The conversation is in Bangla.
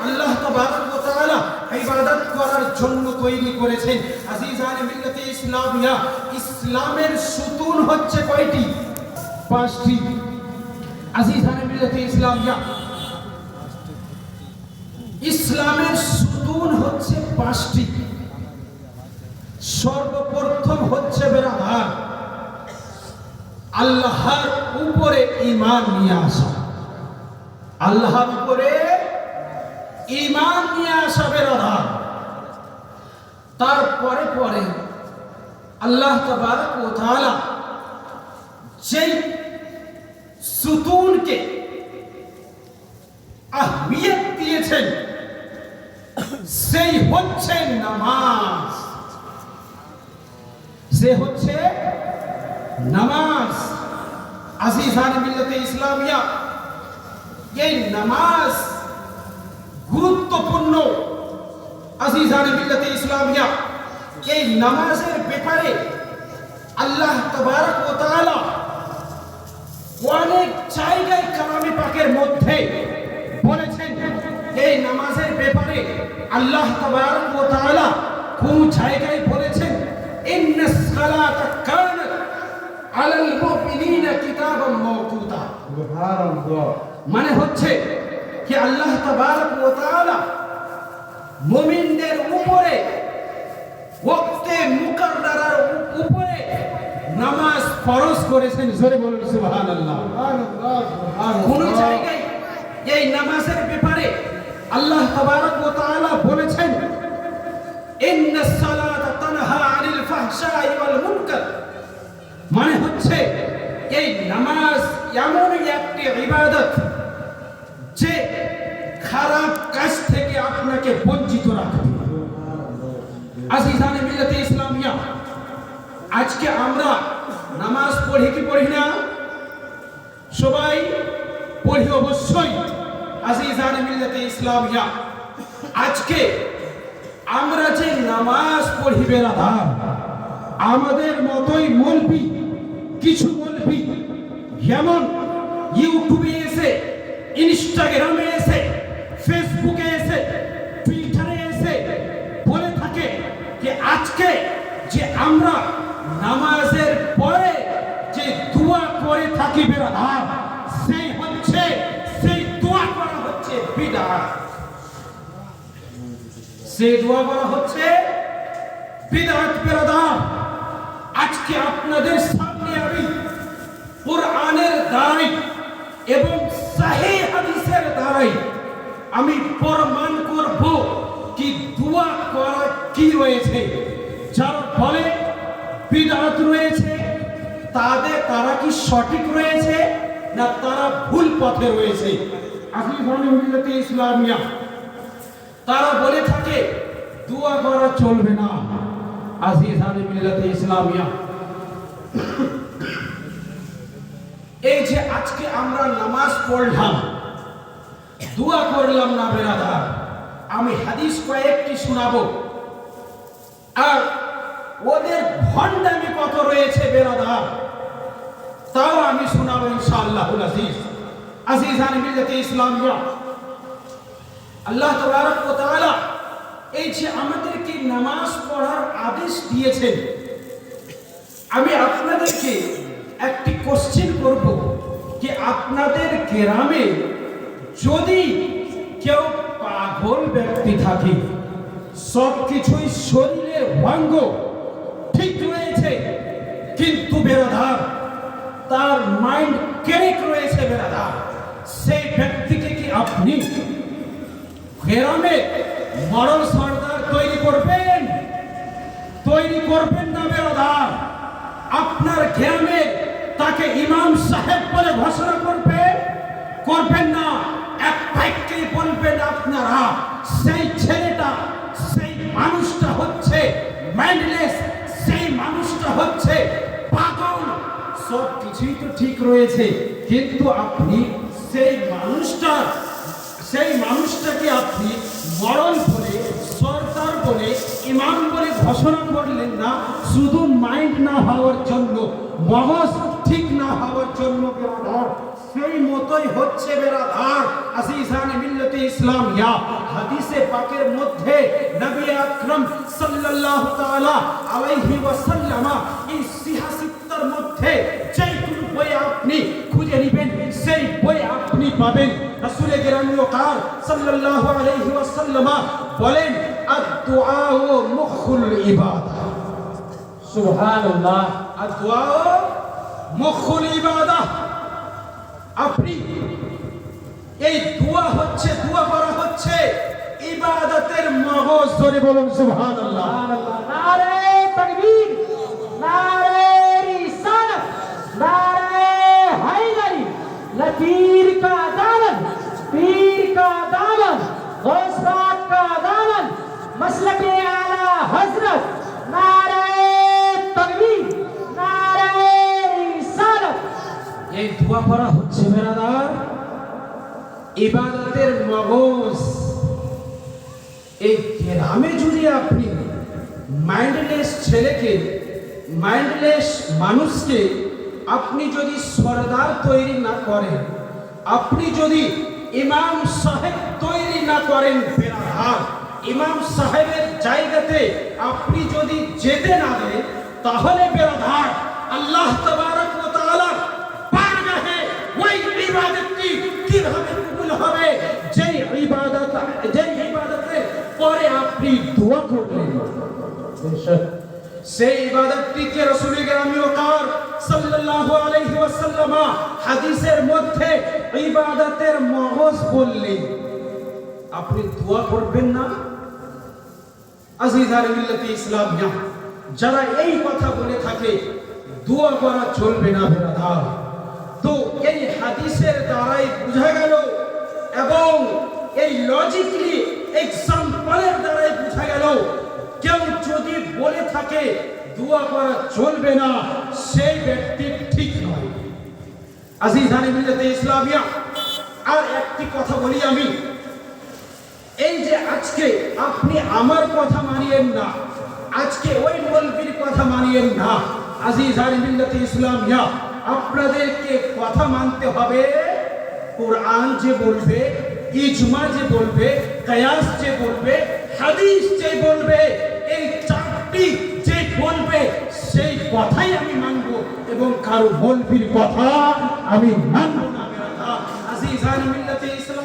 আল্লাহ তাবারক ওয়া তাআলা ইবাদত করার জন্য তৈরি করেছেন। আজিজানে মিল্লাতে ইসলামিয়া, ইসলামের সুতুন হচ্ছে কয়টি? 5টি। আজিজানে মিল্লাতে ইসলামিয়া, ইসলামের সুতুন হচ্ছে 5টি। সর্বপ্রথম হচ্ছে বেরাদার আল্লাহর উপরে ঈমান নিয়ে আসা। আল্লাহর উপরে ঈমান নিয়ে আসা বেরাদার। তারপরে পরে আল্লাহ তাবারক ওয়া তাআলা যেই সুতুনকে আহমিয়ত দিয়েছেন সেই হচ্ছে নামাজ। সে হচ্ছে নামাজ। আজিজানে মিল্লাতে ইসলামিয়া, এই নামাজ গুরুত্বপূর্ণ। আজিজানে মিল্লাতে ইসলামিয়া, এই নামাজের ব্যাপারে আল্লাহ তাবারক ওয়া তাআলা অনেক জায়গায় কালামে পাকের মধ্যে বলেছেন। এই নামাজের ব্যাপারে আল্লাহ তাবারক ওয়া তাআলা কোন জায়গায় বলেছেন? ইন্নাস সালাতা কানাত আলাল মুমিনিনা কিতাবাম মাওকুতা। সুবহানাল্লাহ। মানে হচ্ছে কি আল্লাহ তাবারক ওয়া তাআলা মুমিনদের উপরে ওয়াক্তে মুকাররার উপরে নামাজ ফরজ করেছেন। জোরে বলুন সুবহানাল্লাহ। কোন জায়গায় এই নামাজের ব্যাপারে আল্লাহ তাবারক ওয়া তাআলা বলেছেন ইন্নাস সালাতা তানহা আনিল ফাহশাই ওয়াল মুনকার। মানে হচ্ছে এই নামাজ এমন একটি ইবাদত যে খারাপ কাজ থেকে আপনাকে বঞ্চিত রাখবে। আজিজানে মিল্লাতে ইসলামিয়া, আজকে আমরা নামাজ পড়ি কি পড়ি না? সবাই পড়ি অবশ্যই। আজিজানে মিল্লাতে ইসলামিয়া, আজকে আমরা যে নামাজ পড়ি বেরাদার, আমাদের মতোই মৌলবি, কিছু মৌলবি যেমন ইউটিউবে এসে, ইনস্টাগ্রামে এসে, ফেসবুকে এসে, টুইটারে এসে বলে থাকে যে আজকে যে আমরা নামাজের পরে যে দোয়া করে থাকি বেরাদার, সেই দোয়া করা হচ্ছে বিদআত। সেই দোয়া করা হচ্ছে বিদআত বেরাদার। আজকে আপনাদের সামনে আমি কোরআনের দ্বারাই এবং সহিহ হাদিসের দ্বারাই আমি প্রমাণ করব কি দোয়া করা কি রয়েছে। যার ফলে বিদআত রয়েছে, তারা কি সঠিক রয়েছে না তারা ভুল পথে রয়েছে। আজিজানে মিল্লাতে ইসলামিয়া, তারা বলে থাকে দোয়া করা চলবে না। আজিজানে মিল্লাতে ইসলামিয়া, এই যে আজকে আমরা নামাজ পড়লাম, দোয়া করলাম না বেরাদার, আমি হাদিস কয়েকটি শোনাবো। আর ওদের ভণ্ডামি কত রয়েছে বেরাদার, তাও আমি শোনাবো ইনশাআল্লাহুল আজিজ। আজিজানে মিল্লাতে ইসলামিয়া, আল্লাহ তাবারক ওয়া তাআলা এই যে আমাদেরকে নামাজ পড়ার আদেশ দিয়েছেন, আমি আপনাদেরকে একটি কোশ্চেন করব যে আপনাদের গ্রামে যদি কেউ পাগল ব্যক্তি থাকে, সবকিছুই শরীরের অঙ্গ ঠিক রয়েছে কিন্তু বেরাদার তার মাইন্ড ক্যারেক্ট রয়েছে বেরাদার, সেই ব্যক্তিকে কি আপনি গ্রামে মরল সর্দার তৈরি করবেন? তৈরি করবেন না বেরাদার। আপনার গ্রামে তাকে ইমাম সাহেব বলে ঘোষণা করবেন না। এক বাক্যে বলবেন আপনারা সেই ছেলেটা, সেই মানুষটা হচ্ছে মাইন্ডলেস, সেই মানুষটা হচ্ছে পাগল। সব কিছুই তো ঠিক রয়েছে কিন্তু আপনি সেই মানুষটাকে আপনি মরল বলে, সরদার বলে, ইমাম বলে ঘোষণা করলেন না, শুধু মাইন্ড না হওয়ার জন্য, মগজ ঠিক না হওয়ার জন্য। সেই মতোই হচ্ছে বেরাদার আজিজানে মিল্লাতে ইসলামিয়া। হাদিসে পাকের মধ্যে নবী আকরাম সাল্লাল্লাহু তাআলা আলাইহি ওয়াসাল্লাম এই সিহাসিত্তার মধ্যে যেই কোন বই আপনি খুঁজে নেবেন সেই বই আপনি পাবেন। রাসূল গিরামি ওয়াকার সাল্লাল্লাহু আলাইহি ওয়াসাল্লাম বলেন আদ-দুআ মুখুল ইবাদা। সুবহানাল্লাহ। আদ-দুআ মুখুল ইবাদা। আপনি এই দোয়া হচ্ছে, দোয়া করা হচ্ছে ইবাদতের মগজ। ধরে বলুন সুবহানাল্লাহ। নারে তাকবীর, নারে রিসালাত, নারে হায়দারি, লতীর का दामन, पीर का दामन, गौस पाक का दामन, मसलके आला हजरत, नारे तकबीर, नारे रिसालत। এই দোয়া করা হচ্ছে বেরাদার ইবাদতের মগজ। এই গ্রামে যদি আপনি মাইন্ডলেস ছেলেকে, মাইন্ডলেস মানুষকে আপনি যদি সরদার তৈরি না করেন, আপনি যদি ইমাম সাহেব তৈরি না করেন বেরাদার, ইমাম সাহেবের জায়গাতে আপনি যদি যেতে না দেন, তাহলে বেরাদার আল্লাহ তাবারক ওয়া তাআলা বারগাহে ওই ইবাদতটি কিভাবে কবুল হবে যেই ইবাদতের পরে আপনি দোয়া করলেন। সেই ইবাদতটিকে রাসূল গিরামি ওয়াকার সাল্লাল্লাহু আলাইহি ওয়াসাল্লাম হাদিসের মধ্যে ইবাদতের মগজ বললেন। আপনি দোয়া করবেন না? আজিজানে মিল্লাতে ইসলামিয়া, যারা এই কথা বলে থাকে দোয়া করা চলবে না বেরাদার, তো এই হাদিসের দ্বারাই বোঝা গেল এবং এই লজিক্যালি এক্সাম্পলের দ্বারাই বোঝা গেল কেউ যদি বলে থাকে দোয়া করা চলবে না, সেই ব্যক্তি ঠিক নয়। আজিজানে মিল্লাতে ইসলামিয়া, আর একটি কথা বলি আমি, এই যে আজকে আপনি আমার কথা মানিয়েন না, আজকে ওই মৌলবীর কথা মানিয়েন না, আজিজানে মিল্লাতে ইসলামিয়া, আপনাদেরকে কথা মানতে হবে কোরআন যে বলবে, ইজমা যে বলবে, কিয়াস যে বলবে, হাদিস যে বলবে, এই চারটি যে বলবে সেই কথাই আমি মানব এবং কারো মৌলবীর কথা আমি মানব না। আজিজানে মিল্লাতে ইসলামিয়া।